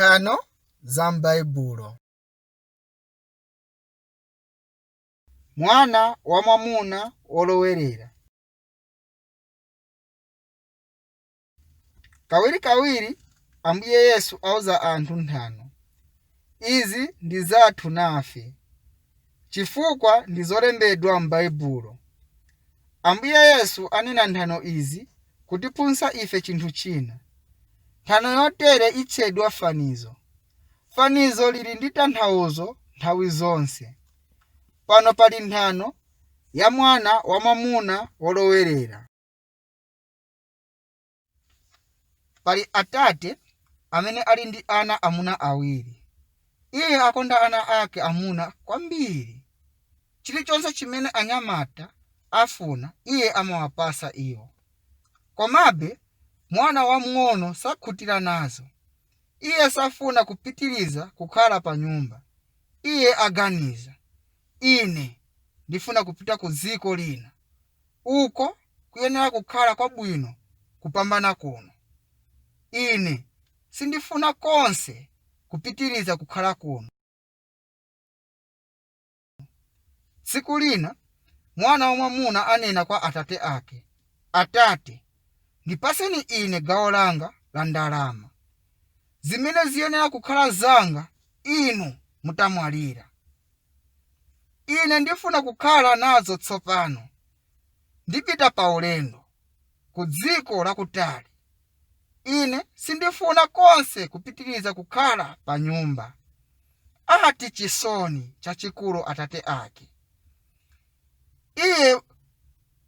nthano za m'Baibulo. Mwana wa mwamuna wolowerera. Kawirikawiri Ambuye Yesu auza anthu nthano. Izi ndi zathu nafe, chifukwa ndi zolembedwa m'Baibulo. Ambuye Yesu anena nthano izi kutiphunzitsa ife chinthu china. Nthano yotere itchedwa fanizo. Fanizo lili ndi tanthauzo nthawi zonse. Pano pali nthano ya mwana wa mwamuna wolowerera. Pali atate amene ali ndi ana amuna awiri. Iye akonda ana ake amuna kwambiri. Chilichonse chimene anyamata afuna iye amawapasa iwo. Komabe mwana wamng'ono sakhutira nazo. Iye safuna kupitiriza kukhala pa nyumba. Iye aganiza, ine ndifuna kupita ku dziko lina. Uko kuyenera kukhala kwabwino kupambana kuno. Ine sindifuna konse kupitiriza kukhala kuno. Tsiku lina mwana wamwamuna anena kwa atate ake, Atate, ndipaseni ine gawo langa la ndalama. Zimene ziyenera kukhala zanga inu mutamwalira. Ine ndifuna kukhala nazo tsopano. Ndipita pa ulendo ku dziko lakutali. Ine sindifuna konse kupitiriza kukhala pa nyumba. Ati chisoni chachikulu atate ake. Iye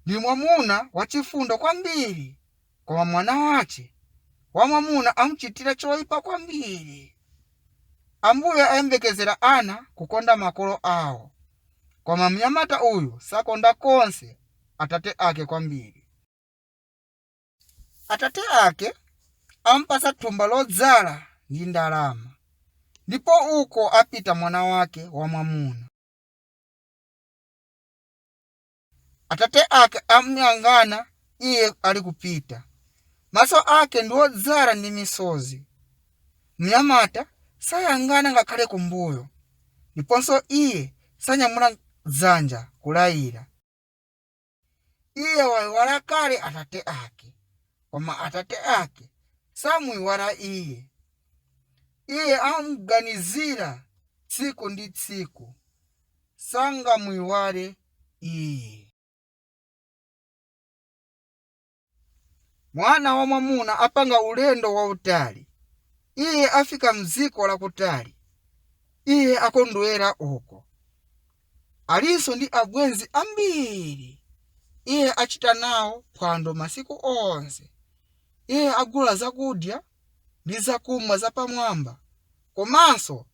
ndi mwamuna wachifundo kwambiri, koma mwana wace wamwamuna amuchitira choyipa kwambiri. Ambuye ayembekezera ana kukonda makolo awo, koma mnyamata uyu sakonda konse atate ake kwambiri. Atate ake ampasa thumba lodzala ndi ndalama, ndipo uko apita mwana wake wamwamuna. Atate ake amuyang'ana iye ali kupita. Maso ake ndi odzala ndi misozi. Mnyamata sayang'ana ngakhale kumbuyo, ndiponso iye sanyamula dzanja kulayira. Iye wayiwala kale atate ake, koma atate ake samuyiwala iye. Iye amuganizira tsiku ndi tsiku, sangamuyiwale iye. Mwana wa mwamuna apanga ulendo wautali. Iye afika mdziko lakutali. Iye akondwera uko. Alinso ndi abwenzi ambiri. Iye achita nawo phwando masiku onse. Iye agula zakudya ndi zakumwa zapamwamba, komanso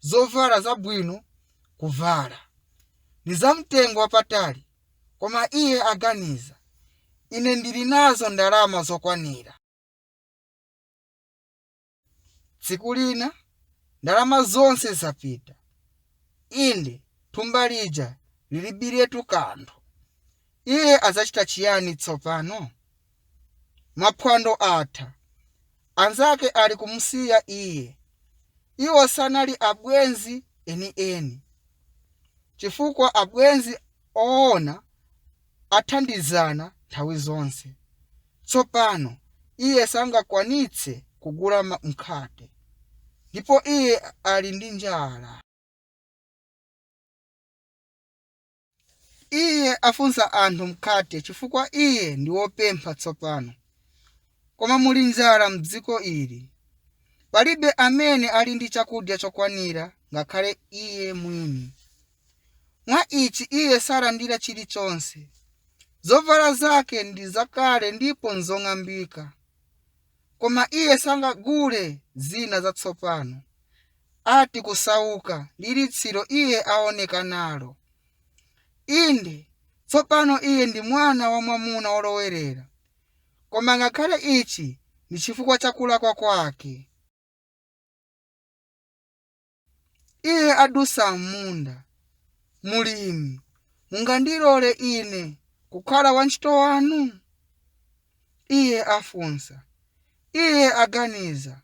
zovala zabwino kuvala. Ndi zamtengo wapatali, koma iye aganiza, ine ndili nazo ndalama zokwanira. Tsiku lina ndalama zonse zapita. Inde thumba lija lilibiretu kanthu. Iye adzachita chiyani tsopano? Maphwando atha. Anzake ali kumusiya iye. Iwo sanali abwenzi enieni, chifukwa abwenzi oona athandizana nthawi zonse. Tsopano iye sangakwanitse kugula mkate, ndipo iye ali ndi njala. Iye afunsa anthu mkate chifukwa iye ndi wopempha tsopano. Koma muli njala m'dziko ili. Palibe amene ali ndi chakudya chokwanira ngakhale iye mwini. Mwa ichi iye salandira chilichonse. Zovala zake ndi zakale ndipo nzong'ambika. Koma iye sangagule zina zatsopano. Ati kusauka ndi litsiro iye aoneka nalo. Inde tsopano iye ndi mwana wa mwamuna wolowerera. Koma ngakhale ichi ndi chifukwa cha kulakwa kwake. Iye adusa m'munda. Mulimi, mungandilole ine kukhala wantchito wanu? Iye afunsa. Iye aganiza,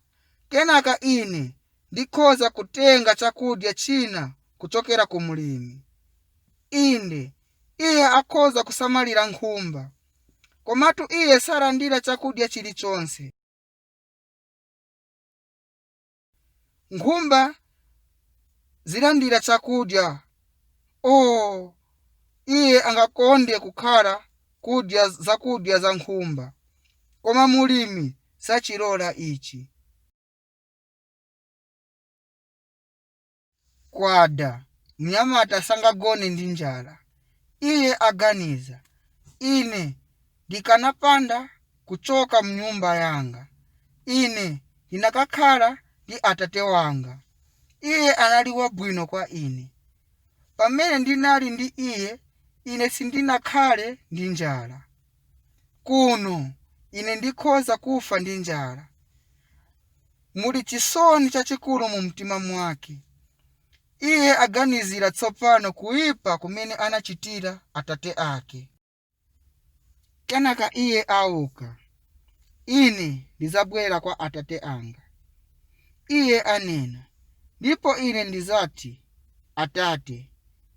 kenaka ine ndikhoza kutenga chakudya china kuchokera ku mulimi. Inde iye akhoza kusamalira nkhumba, komatu iye salandira chakudya chilichonse. Nkhumba zilandira chakudya. Iye angakonde kukhala kudya zakudya za nkhumba, koma mulimi sachilola ichi. Kwada mnyamata sangagone ndi njala. Iye aganiza, ine ndikanapanda kuchoka mnyumba yanga, ine ndinakakhala ndi atate wanga. Iye anali wabwino kwa ine. Pamene ndinali ndi iye, ine sindinakhale ndi njala. Kuno ine ndikhoza kufa ndi njala. Muli chisoni chachikulu mu mtima mwake. Iye aganizira tsopano kuyipa kumene anachitira atate ake. Kenaka iye auka, ine ndizabwera kwa atate anga. Iye anena, ndipo ine ndizati, Atate,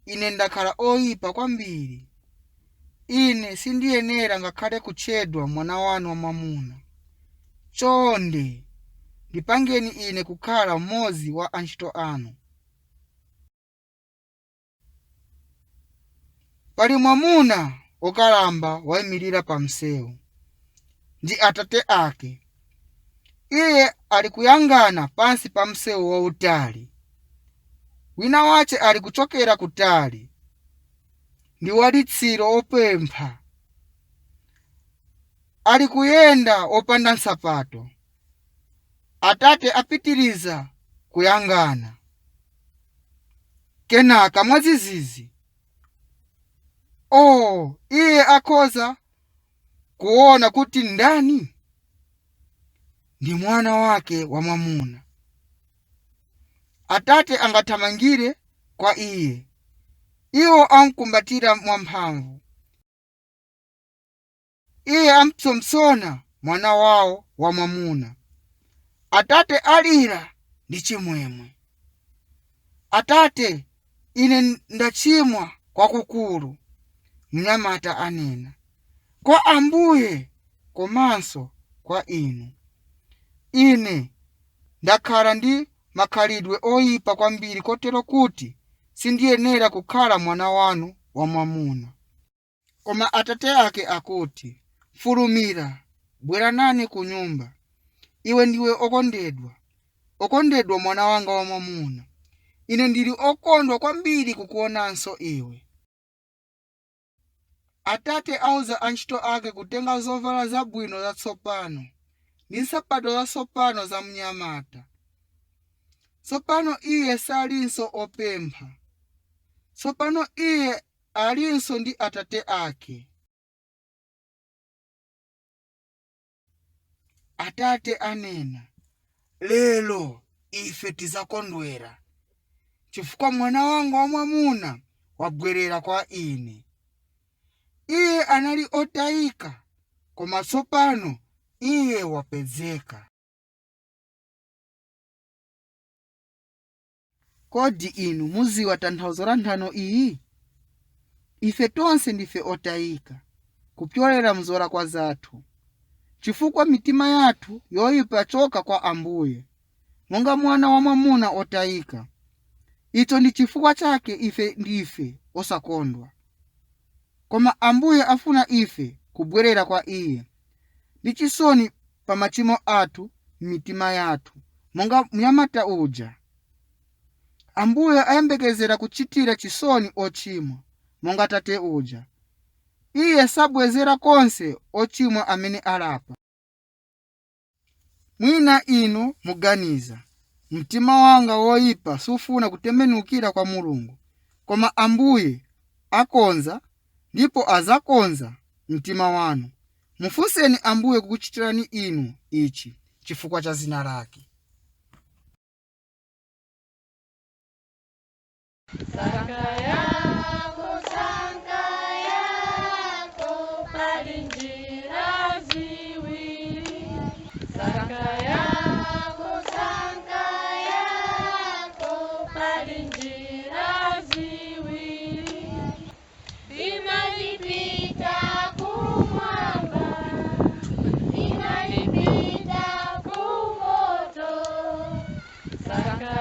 ine ndakhala oyipa kwambiri. Ine sindiyenera ngakhale kutchedwa mwana wanu wamwamuna. Chonde ndipangeni ine kukhala mmodzi wa antchito anu. Pali mwamuna wokalamba wayimirira pa msewu, ndi atate ake. Iye ali kuyang'ana pansi pa msewu wautali. Wina wace ali kuchokera kutali, ndi walitsiro opempha. Ali kuyenda opanda nsapato. Atate apitiriza kuyang'ana. Kenaka mwadzidzidzi, iye akhoza kuona kuti ndani? Ndi mwana wake wamwamuna. Atate angathamangire kwa iye. Iwo amkumbatira mwamphamvu. Iye ampsopsona mwana wawo wamwamuna. Atate alira ndi chimwemwe. Atate, ine ndachimwa kwakukulu. Mnyamata anena, kwa Ambuye komanso kwa inu. Ine ndakhala ndi makhalidwe oyipa kwambiri kotero kuti sindiyenera kukhala mwana wanu wamwamuna. Koma atate ake akuti, fulumira, bwera nane ku nyumba. Iwe ndiwe okondedwa mwana wanga wamwamuna. Ine ndili okondwa kwambiri kukuonanso iwe. Atate auza antchito ake kutenga zovala zabwino zatsopano ndi nsapato zatsopano za mnyamata. Tsopano iye salinso opempha. Tsopano iye alinso ndi atate ake. Atate anena, lero ife tizakondwera, chifukwa mwana wanga wamwamuna wabwerera kwa ine. Iye anali otayika, koma tsopano iye wapezeka. Kodi inu muziwa tanthauzo la nthano iyi? Ife tonse ndife otayika, kupyolera mzolakwa zathu, chifukwa mitima yathu yoyipa yachoka kwa Ambuye, monga mwana wamwamuna otayika. Icho ndi chifukwa chake ife ndife osakondwa. Koma Ambuye afuna ife kubwerera kwa iye, ndi chisoni pa machimo athu m'mitima yathu, monga mnyamata uja. Ambuye ayembekezera kuchitira chisoni ochimwa, monga tate uja. Iye sabwezera konse ochimwa amene alapa. Mwina inu muganiza, mtima wanga woyipa sufuna kutembenukira kwa Mulungu, koma Ambuye akonza ndipo azakonza mtima wanu. Mufunseni Ambuye kukuchitirani inu ichi chifukwa cha zina lake. Sanga yako pali njira ziwiri. Sanga yako Saka